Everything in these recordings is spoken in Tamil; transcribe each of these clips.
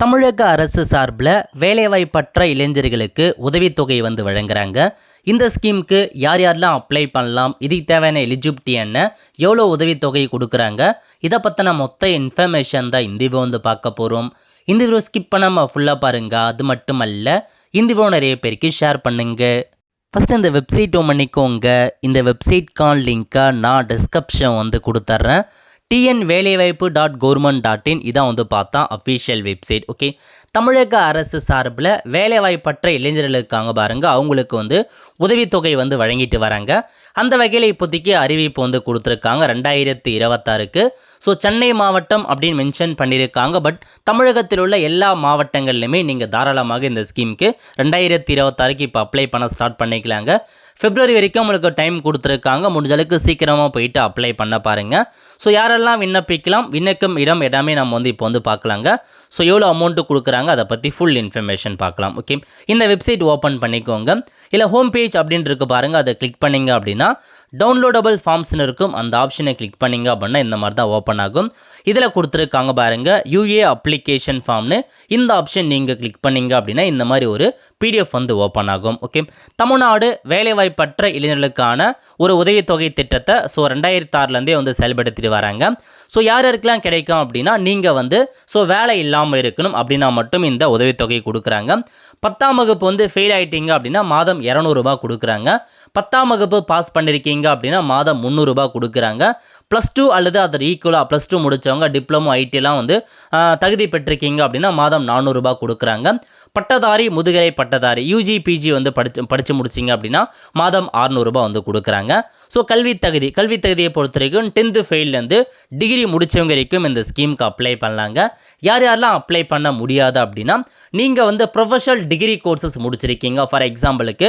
தமிழக அரசு சார்பில் வேலைவாய்ப்பற்ற இளைஞர்களுக்கு உதவித்தொகை வந்து வழங்குறாங்க. இந்த ஸ்கீமுக்கு யார் யாரெல்லாம் அப்ளை பண்ணலாம், இதுக்கு தேவையான எலிஜிபிலிட்டி என்ன, எவ்வளோ உதவித்தொகை கொடுக்குறாங்க, இதை பற்றின மொத்த இன்ஃபர்மேஷன் தான் இந்த வீடியோ வந்து பார்க்க போகிறோம். இந்த வீடியோ ஸ்கிப் பண்ணாமல் ஃபுல்லாக பாருங்கள். அது மட்டுமல்ல, இந்த வீடியோ நிறைய பேருக்கு ஷேர் பண்ணுங்க. ஃபஸ்ட்டு இந்த வெப்சைட் பண்ணிக்கோங்க. இந்த வெப்சைட்கான லிங்க்கை நான் டிஸ்கிரிப்ஷன் வந்து கொடுத்துட்றேன். tnvelaivaippu.government.in இதான் வந்து பார்த்தா அஃபிஷியல் வெப்சைட். ஓகே, தமிழக அரசு சார்பில் வேலைவாய்ப்பற்ற இளைஞர்களுக்காக பாருங்கள், அவங்களுக்கு வந்து உதவித்தொகை வந்து வழங்கிட்டு வராங்க. அந்த வகையில் இப்போதைக்கு அறிவிப்பு வந்து கொடுத்துருக்காங்க 2026க்கு. ஸோ சென்னை மாவட்டம் அப்படின்னு மென்ஷன் பண்ணியிருக்காங்க. பட் தமிழகத்தில் உள்ள எல்லா மாவட்டங்கள்லையுமே நீங்கள் தாராளமாக இந்த ஸ்கீமுக்கு 2026க்கு இப்போ அப்ளை பண்ண ஸ்டார்ட் பண்ணிக்கலாங்க. பிப்ரவரி வரைக்கும் உங்களுக்கு டைம் கொடுத்துருக்காங்க. முடிஞ்ச அளவுக்கு சீக்கிரமாக போயிட்டு அப்ளை பண்ண பாருங்கள். ஸோ யாரெல்லாம் விண்ணப்பிக்கலாம், விண்ணக்கும் இடம் எல்லாமே நம்ம வந்து இப்போ வந்து பார்க்கலாங்க. ஸோ எவ்வளோ அமௌண்ட்டு கொடுக்குறாங்க அதை பற்றி ஃபுல் இன்ஃபர்மேஷன் பார்க்கலாம். ஓகே, இந்த வெப்சைட் ஓப்பன் பண்ணிக்கோங்க. இல்லை ஹோம் பேஜ் அப்படின்னு இருக்கு பாருங்கள், அதை கிளிக் பண்ணிங்க அப்படின்னா டவுன்லோடபிள் ஃபார்ம்ஸ்னு இருக்கும். அந்த ஆப்ஷனை கிளிக் பண்ணிங்க அப்படின்னா இந்த மாதிரி தான் ஓப்பன் ஆகும். இதில் கொடுத்துருக்காங்க பாருங்கள் யூஏ அப்ளிகேஷன் ஃபார்ம்னு. இந்த ஆப்ஷன் நீங்கள் கிளிக் பண்ணிங்க அப்படின்னா இந்த மாதிரி ஒரு பிடிஎஃப் வந்து ஓப்பன் ஆகும். ஓகே, தமிழ்நாடு வேலைவாய்ப்பற்ற இளைஞர்களுக்கான ஒரு உதவித்தொகை திட்டத்தை 2006லேருந்தே வந்து செயல்படுத்திட்டு வராங்க. ஸோ யார் யாருக்கெல்லாம் கிடைக்கும் அப்படின்னா, நீங்கள் வந்து வேலை இல்லாமல் இருக்கணும் அப்படின்னா மட்டும் இந்த உதவித்தொகை கொடுக்குறாங்க. 10ஆம் வகுப்பு வந்து ஃபெயில் ஆகிட்டீங்க அப்படின்னா மாதம் 200 ரூபாய் கொடுக்குறாங்க. 10ஆம் வகுப்பு பாஸ் பண்ணியிருக்கீங்க அப்படின்னா மாதம் 300 ரூபாய் கொடுக்குறாங்க. +2 அல்லது அதற்கு ஈக்குவலாக +2 முடித்தவங்க டிப்ளமோ ஐடிலாம் வந்து தகுதி பெற்றிருக்கீங்க அப்படின்னா மாதம் 400 ரூபாய் கொடுக்குறாங்க. பட்டதாரி முதுகலை பட்டதாரி யூஜி பிஜி வந்து படித்து முடிச்சிங்க அப்படின்னா மாதம் 600 ரூபாய் வந்து கொடுக்குறாங்க. ஸோ கல்வி தகுதியை பொறுத்த வரைக்கும் 10th ஃபெயிலேருந்து டிகிரி முடித்தவங்க வரைக்கும் இந்த ஸ்கீமுக்கு அப்ளை பண்ணலாங்க. யார் யாரெல்லாம் அப்ளை பண்ண முடியாது அப்படின்னா, நீங்கள் வந்து ப்ரொஃபஷனல் டிகிரி கோர்சஸ் முடிச்சிருக்கீங்க. ஃபார் எக்ஸாம்பிளுக்கு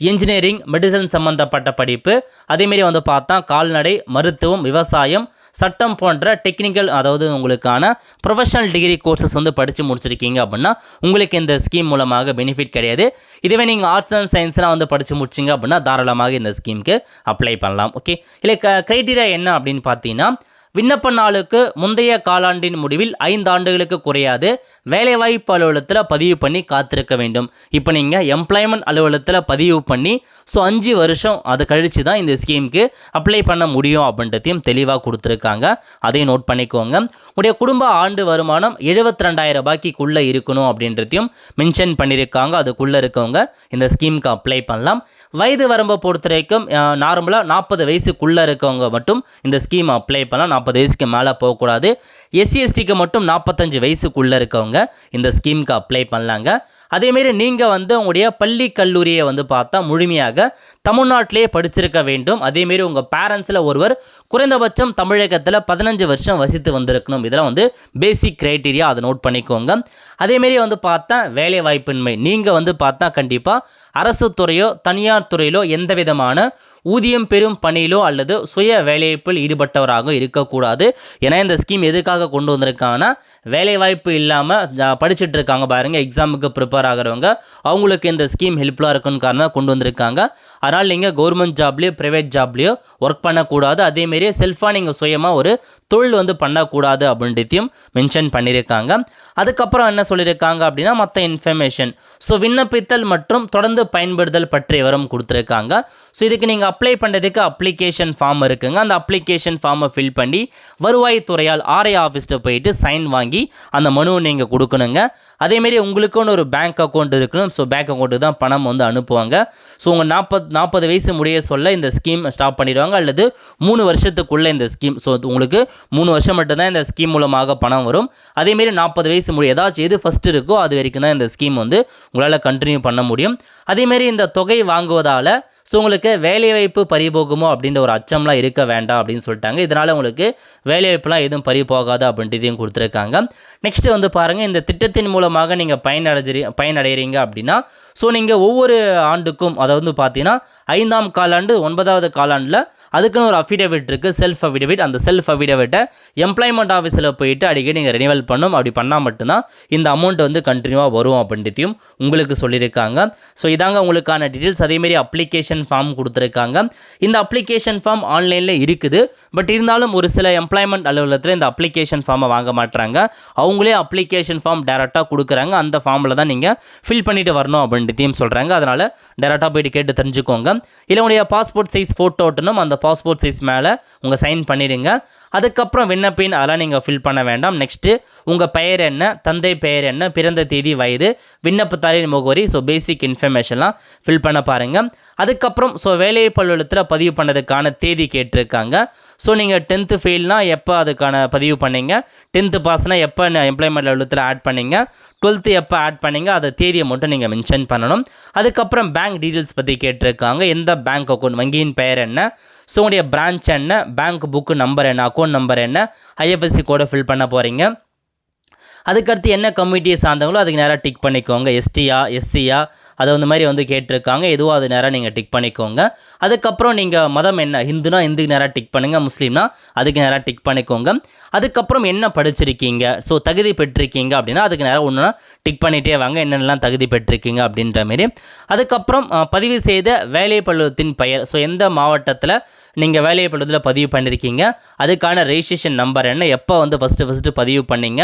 இன்ஜினியரிங், மெடிசன் சம்மந்தப்பட்ட படிப்பு, அதேமாரி வந்து பார்த்தா கால்நடை, மருத்துவம், விவசாயம், சட்டம் போன்ற டெக்னிக்கல், அதாவது உங்களுக்கான ப்ரொஃபஷனல் டிகிரி கோர்சஸ் வந்து படித்து முடிச்சிருக்கீங்க அப்படின்னா உங்களுக்கு இந்த ஸ்கீம் மூலமாக பெனிஃபிட் கிடையாது. இதுவே நீங்கள் ஆர்ட்ஸ் அண்ட் சயின்ஸ்லாம் வந்து படித்து முடிச்சிங்க அப்படின்னா தாராளமாக இந்த ஸ்கீமுக்கு அப்ளை பண்ணலாம். ஓகே, இல்லை க்ரைட்டீரியா என்ன அப்படின்னு பார்த்தீங்கன்னா, விண்ணப்ப நாளுக்கு முந்தைய காலாண்டின் முடிவில் 5 ஆண்டுகளுக்கு குறையாது வேலைவாய்ப்பு அலுவலகத்தில் பதிவு பண்ணி காத்திருக்க வேண்டும். இப்போ நீங்கள் எம்ப்ளாய்மெண்ட் அலுவலகத்தில் பதிவு பண்ணி 5 வருஷம் அது கழித்து தான் இந்த ஸ்கீமுக்கு அப்ளை பண்ண முடியும் அப்படின்றதையும் தெளிவாக கொடுத்துருக்காங்க. அதையும் நோட் பண்ணிக்கோங்க. உடைய குடும்ப ஆண்டு வருமானம் 72,000 ரூபாய்க்குள்ளே இருக்கணும் அப்படின்றதையும் மென்ஷன் பண்ணியிருக்காங்க. அதுக்குள்ளே இருக்கவங்க இந்த ஸ்கீமுக்கு அப்ளை பண்ணலாம். வயது வரம்பை பொறுத்த வரைக்கும் நார்மலாக 40 வயசுக்குள்ளே இருக்கவங்க மட்டும் இந்த ஸ்கீம் அப்ளை பண்ணலாம். 40 வயசுக்கு மேலே போகக்கூடாது. SC/STக்கு மட்டும் 45 வயசுக்குள்ளே இருக்கவங்க இந்த ஸ்கீமுக்கு அப்ளை பண்ணலாங்க. அதேமாரி நீங்கள் வந்து உங்களுடைய பள்ளி கல்லூரியை வந்து பார்த்தா முழுமையாக தமிழ்நாட்டிலே படிச்சிருக்க வேண்டும். அதேமாரி உங்கள் பேரண்ட்ஸில் ஒருவர் குறைந்தபட்சம் தமிழகத்தில் 15 வருஷம் வசித்து வந்திருக்கணும். இதெல்லாம் வந்து பேசிக் க்ரைட்டீரியா, அதை நோட் பண்ணிக்கோங்க. அதேமாரி வந்து பார்த்தா வேலை வாய்ப்பின்மை, நீங்கள் வந்து பார்த்தா கண்டிப்பாக அரசு துறையோ தனியார் துறையிலோ எந்த விதமான ஊதியம் பெறும் பணியிலோ அல்லது சுய வேலைவாய்ப்பில் ஈடுபட்டவராக இருக்கக்கூடாது. ஏன்னா இந்த ஸ்கீம் எதுக்காக கொண்டு வந்திருக்காங்கன்னா, வேலைவாய்ப்பு இல்லாமல் படிச்சுட்டு இருக்காங்க பாருங்கள், எக்ஸாமுக்கு ப்ரிப்பேர் ஆகிறவங்க, அவங்களுக்கு இந்த ஸ்கீம் ஹெல்ப்ஃபுல்லாக இருக்குன்னு காரணம் கொண்டு வந்திருக்காங்க. அதனால் நீங்கள் கவர்மெண்ட் ஜாப்லேயோ ப்ரைவேட் ஜாப்லேயோ ஒர்க் பண்ணக்கூடாது. அதேமாரி செல்ஃபாக நீங்கள் சுயமாக ஒரு தொழில் வந்து பண்ணக்கூடாது அப்படின்றதையும் மென்ஷன் பண்ணியிருக்காங்க. அதுக்கப்புறம் என்ன சொல்லியிருக்காங்க அப்படின்னா, மற்ற இன்ஃபர்மேஷன் விண்ணப்பித்தல் மற்றும் தொடர்ந்து பயன்படுத்தல் பற்றிய விவரம் கொடுத்துருக்காங்க. ஸோ இதுக்கு நீங்கள் அப்ளை பண்ணுறதுக்கு அப்ளிகேஷன் ஃபார்ம் இருக்குங்க. அந்த அப்ளிகேஷன் ஃபார்மை ஃபில் பண்ணி வருவாய்த்துறையால் RI ஆஃபீஸ்ட்டு போயிட்டு சைன் வாங்கி அந்த மனுவை நீங்கள் கொடுக்கணுங்க. அதேமாரி உங்களுக்குன்னு ஒரு பேங்க் அக்கௌண்ட் இருக்கணும். ஸோ பேங்க் அக்கௌண்ட்டு தான் பணம் வந்து அனுப்புவாங்க. ஸோ உங்கள் 40 வயசு முடிய சொல்ல இந்த ஸ்கீம் ஸ்டாப் பண்ணிடுவாங்க. அல்லது 3 வருஷத்துக்குள்ளே இந்த ஸ்கீம், உங்களுக்கு 3 வருஷம் மட்டும்தான் இந்த ஸ்கீம் மூலமாக பணம் வரும். அதேமாரி 40 வயசு முடிய ஏதாச்சும் எது ஃபஸ்ட்டு இருக்கோ அது வரைக்கும் தான் இந்த ஸ்கீம் வந்து உங்களால் கண்டினியூ பண்ண முடியும். அதேமாரி இந்த தொகை வாங்குவதால் உங்களுக்கு வேலைவாய்ப்பு பறிபோகுமோ அப்படின்ற ஒரு அச்சம்லாம் இருக்க வேண்டாம் அப்படின்னு சொல்லிட்டாங்க. இதனால் உங்களுக்கு வேலைவாய்ப்புலாம் எதுவும் பறிபோகாது அப்படின்றதையும் கொடுத்துருக்காங்க. நெக்ஸ்ட்டு வந்து பாருங்கள், இந்த திட்டத்தின் மூலமாக நீங்கள் பயனடைகிறீங்க அப்படின்னா, நீங்கள் ஒவ்வொரு ஆண்டுக்கும், அதாவது பார்த்தீங்கன்னா 5ஆம் காலாண்டு 9வது காலாண்டில் அதுக்குன்னு ஒரு அஃபிடேவிட் இருக்குது, செல்ஃப் அஃபிடேவிட். அந்த செல்ஃப் அஃபிடேவிட்டை எம்ப்ளாய்மெண்ட் ஆஃபீஸில் போயிட்டு அடிக்கடி நீங்கள் ரெனிவல் பண்ணணும். அப்படி பண்ணால் மட்டும்தான் இந்த அமௌண்ட் வந்து கண்டினியூவாக வரும் அப்படின்றதையும் உங்களுக்கு சொல்லியிருக்காங்க. ஸோ இதாங்க உங்களுக்கான டீட்டெயில்ஸ். அதேமாரி அப்ளிகேஷன் ஃபார்ம் கொடுத்துருக்காங்க. இந்த அப்ளிகேஷன் ஃபார்ம் ஆன்லைனில் இருக்குது. பட் இருந்தாலும் ஒரு சில எம்ப்ளாய்மெண்ட் அலுவலகத்தில் இந்த அப்ளிகேஷன் ஃபார்மை வாங்க மாட்டுறாங்க. அவங்களே அப்ளிகேஷன் ஃபார்ம் டேரெக்டாக கொடுக்குறாங்க. அந்த ஃபார்மில் தான் நீங்கள் ஃபில் பண்ணிட்டு வரணும் அப்படின்றதையும் சொல்கிறாங்க. அதனால் டேரெக்டாக போய்ட்டு கேட்டு தெரிஞ்சுக்கோங்க. இல்லை உங்களுடைய பாஸ்போர்ட் சைஸ் ஃபோட்டோ ஓட்டணும். அந்த பாஸ்போர்ட் சைஸ் மேலே உங்கள் சைன் பண்ணிடுங்க. அதுக்கப்புறம் விண்ணப்பின் அதெல்லாம் நீங்கள் ஃபில் பண்ண வேண்டாம். நெக்ஸ்ட்டு உங்கள் பெயர் என்ன, தந்தை பெயர் என்ன, பிறந்த தேதி, வயது, விண்ணப்பத்தாரின் முகவரி, ஸோ பேசிக் இன்ஃபர்மேஷன்லாம் ஃபில் பண்ண பாருங்கள். அதுக்கப்புறம் ஸோ வேலைவாய்ப்பு அலுவலகத்தில் பதிவு பண்ணதுக்கான தேதி கேட்டிருக்காங்க. ஸோ நீங்கள் 10th ஃபெயில்னா எப்போ அதுக்கான பதிவு பண்ணீங்க, 10th பாஸ்னா எப்போ எம்ப்ளாய்மெண்ட் அலுவலகத்தில் ஆட் பண்ணீங்க, 12th எப்போ ஆட் பண்ணீங்க, அதை தேதியை மட்டும் நீங்கள் மென்ஷன் பண்ணணும். அதுக்கப்புறம் பேங்க் டீட்டெயில்ஸ் பற்றி கேட்டிருக்காங்க. எந்த பேங்க் அக்கௌண்ட், வங்கியின் பெயர் என்ன, ஸோ உங்களுடைய பிரான்ச் என்ன, பேங்க் புக்கு நம்பர் என்ன, அக்கௌண்ட் நம்பர் என்ன, ஐஎஃப்எஸ்சி கோடை ஃபில் பண்ண போகிறீங்க. அதுக்கடுத்து என்ன கம்யூனிட்டியை சார்ந்தவங்களோ அதுக்கு நேராக டிக் பண்ணிக்கோங்க. எஸ்டியா, எஸ்சியா, அதை வந்து மாதிரி வந்து கேட்டிருக்காங்க. எதுவும் அது நேராக நீங்கள் டிக் பண்ணிக்கோங்க. அதுக்கப்புறம் நீங்கள் மதம் என்ன, ஹிந்துனா ஹிந்துக்கு நேராக டிக் பண்ணுங்கள், முஸ்லீம்னா அதுக்கு நேராக டிக் பண்ணிக்கோங்க. அதுக்கப்புறம் என்ன படிச்சிருக்கீங்க, ஸோ தகுதி பெற்றிருக்கீங்க அப்படின்னா அதுக்கு நேராக ஒன்றுனா டிக் பண்ணிகிட்டே வாங்க, என்னென்னலாம் தகுதி பெற்றிருக்கீங்க அப்படின்ற மாரி. அதுக்கப்புறம் பதிவு செய்த வேலைவாய்ப்பு அலுவலகத்தின் பெயர், ஸோ எந்த மாவட்டத்தில் நீங்கள் வேலைவாய்ப்பு அலுவலகத்தில் பதிவு பண்ணியிருக்கீங்க, அதுக்கான ரெஜிஸ்ட்ரேஷன் நம்பர் என்ன, எப்போ வந்து ஃபஸ்ட்டு பதிவு பண்ணீங்க,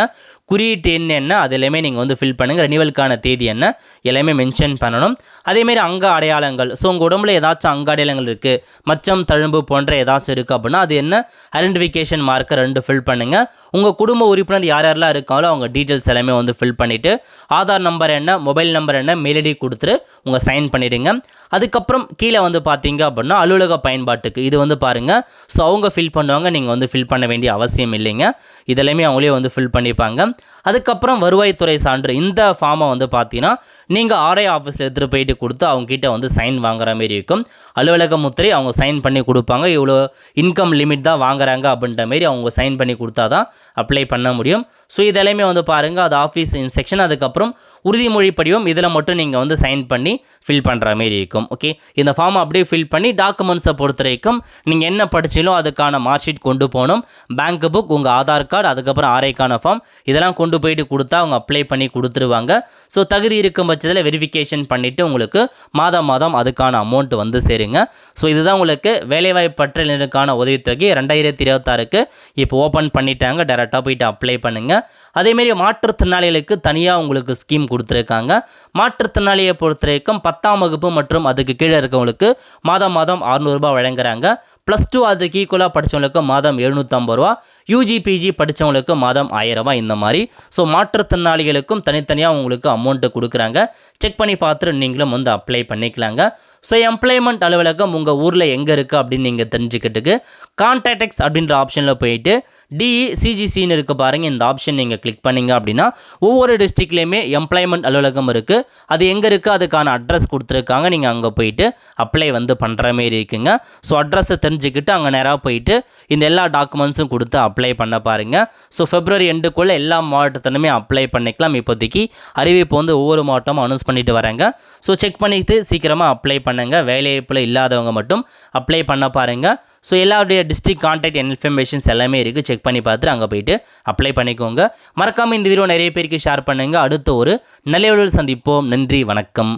குறியீட்டு எண் என்ன, அது எல்லாமே நீங்கள் வந்து ஃபில் பண்ணுங்கள். ரெனிவலுக்கான தேதி என்ன எல்லாமே மென்ஷன் பண்ணணும். அதேமாரி அங்க அடையாளங்கள், ஸோ உங்கள் உடம்புல ஏதாச்சும் அங்க அடையாளங்கள் இருக்குது, மச்சம், தழும்பு போன்ற ஏதாச்சும் இருக்குது அப்படின்னா அது என்ன ஐடென்டிஃபிகேஷன் மார்க்கர் 2 ஃபில் பண்ணுங்கள். உங்கள் குடும்ப உறுப்பினர் யார் யாரெல்லாம் இருக்காங்களோ அவங்க டீட்டெயில்ஸ் எல்லாமே வந்து ஃபில் பண்ணிவிட்டு ஆதார் நம்பர் என்ன, மொபைல் நம்பர் என்ன, மெயில் ஐடி கொடுத்துட்டு உங்கள் சைன் பண்ணிவிடுங்க. அதுக்கப்புறம் கீழே வந்து பார்த்தீங்க அப்படின்னா அலுவலக பயன்பாட்டுக்கு இது வந்து பாருங்கள். ஸோ அவங்க ஃபில் பண்ணுவாங்க, நீங்கள் வந்து ஃபில் பண்ண வேண்டிய அவசியம் இல்லைங்க. இதெல்லாமே அவங்களே வந்து ஃபில் பண்ணிப்பாங்க. அதுக்கப்புறம் வருவாய்த்துறை சான்று, இந்த ஃபார்மை வந்து பார்த்தீங்கன்னா நீங்கள் ஆர்ஐ ஆஃபீஸில் எடுத்துகிட்டு போயிட்டு கொடுத்து அவங்ககிட்ட வந்து சைன் வாங்குற மாரி இருக்கும். அலுவலக முத்திரை அவங்க சைன் பண்ணி கொடுப்பாங்க. இவ்வளோ இன்கம் லிமிட் தான் வாங்குறாங்க அப்படின்ற மாரி அவங்க சைன் பண்ணி கொடுத்தா தான் அப்ளை பண்ண முடியும். ஸோ இதெல்லாமே வந்து பாருங்கள், அது ஆஃபீஸ் இன்ஸ்ட்ரக்ஷன். அதுக்கப்புறம் உறுதிமொழி படிவம், இதில் மட்டும் நீங்கள் வந்து சைன் பண்ணி ஃபில் பண்ணுற மாரி இருக்கும். ஓகே, இந்த ஃபார்மை அப்படியே ஃபில் பண்ணி டாக்குமெண்ட்ஸை பொறுத்த வரைக்கும் நீங்கள் என்ன படிச்சிங்களோ அதுக்கான மார்க் ஷீட் கொண்டு போகணும், பேங்க் புக், உங்கள் ஆதார் கார்டு, அதுக்கப்புறம் ஆர்ஐக்கான ஃபார்ம், இதெல்லாம் கொண்டு போயிட்டு கொடுத்தா அவங்க அப்ளை பண்ணி கொடுத்துருவாங்க. ஸோ தகுதி இருக்கும் பட்சத்தில் வெரிஃபிகேஷன் பண்ணிவிட்டு உங்களுக்கு மாதம் அதுக்கான அமௌண்ட் வந்து சேருங்க. ஸோ இதுதான் உங்களுக்கு வேலைவாய்ப்பற்ற இளைஞருக்கான உதவித்தொகை 2026க்கு இப்போ ஓப்பன் பண்ணிட்டாங்க. டேரெக்டாக போயிட்டு அப்ளை பண்ணுங்கள். அதேமாரி மாற்றுத்திறனாளிகளுக்கு தனியாக உங்களுக்கு ஸ்கீம் கொடுத்துருக்காங்க. மாற்றுத்திறனாளியை பொறுத்த வரைக்கும் 10ஆம் வகுப்பு மற்றும் அதுக்கு கீழே இருக்கவங்களுக்கு மாதம் 600 ரூபாய் வழங்குறாங்க. +2 அதுக்கு ஈக்குவலாக படித்தவங்களுக்கு மாதம் 750 ரூபா, யூஜி பிஜி படித்தவங்களுக்கு மாதம் 1000 ரூபாய் இந்த மாதிரி. ஸோ மாற்றுத்திறனாளிகளுக்கும் தனித்தனியாக உங்களுக்கு அமௌண்ட்டு கொடுக்குறாங்க. செக் பண்ணி பார்த்துட்டு நீங்களும் வந்து அப்ளை பண்ணிக்கலாங்க. ஸோ எம்ப்ளாய்மெண்ட் அலுவலகம் உங்கள் ஊரில் எங்கே இருக்குது அப்படின்னு நீங்கள் தெரிஞ்சுக்கிட்டுக்கு கான்டாக்ட்ஸ் அப்படின்ற ஆப்ஷனில் போயிட்டு டிஇசிஜிசின்னு இருக்க பாருங்கள். இந்த ஆப்ஷன் நீங்கள் கிளிக் பண்ணிங்க அப்படின்னா ஒவ்வொரு டிஸ்ட்ரிக்ட்லேயுமே எம்ப்ளாய்மெண்ட் அலுவலகம் இருக்குது. அது எங்கே இருக்குது அதுக்கான அட்ரஸ் கொடுத்துருக்காங்க. நீங்கள் அங்கே போயிட்டு அப்ளை வந்து பண்ணுற மாரி இருக்குங்க. ஸோ அட்ரஸை தெரிஞ்சுக்கிட்டு அங்கே நேராக போயிட்டு இந்த எல்லா டாக்குமெண்ட்ஸும் கொடுத்து அப்ளை பண்ண பாருங்கள். ஸோ February எண்டுக்குள்ளே எல்லா மாவட்டத்திலுமே அப்ளை பண்ணிக்கலாம். இப்போதைக்கு அறிவிப்பு வந்து ஒவ்வொரு மாவட்டமும் அனௌன்ஸ் பண்ணிட்டு வராங்க. ஸோ செக் பண்ணிவிட்டு சீக்கிரமாக அப்ளை பண்ணுங்கள். வேலைவாய்ப்பில் இல்லாதவங்க மட்டும் அப்ளை பண்ண பாருங்கள். ஸோ எல்லாருடைய டிஸ்ட்ரிக்ட் கான்டாக்ட் இன்ஃபர்மேஷன்ஸ் எல்லாமே இருக்குது. செக் பண்ணி பார்த்துட்டு அங்கே போயிட்டு அப்ளை பண்ணிக்கோங்க. மறக்காமல் இந்த வீடியோ நிறைய பேருக்கு ஷேர் பண்ணுங்கள். அடுத்த ஒரு நல்ல வீடியோவில் சந்திப்போம். நன்றி, வணக்கம்.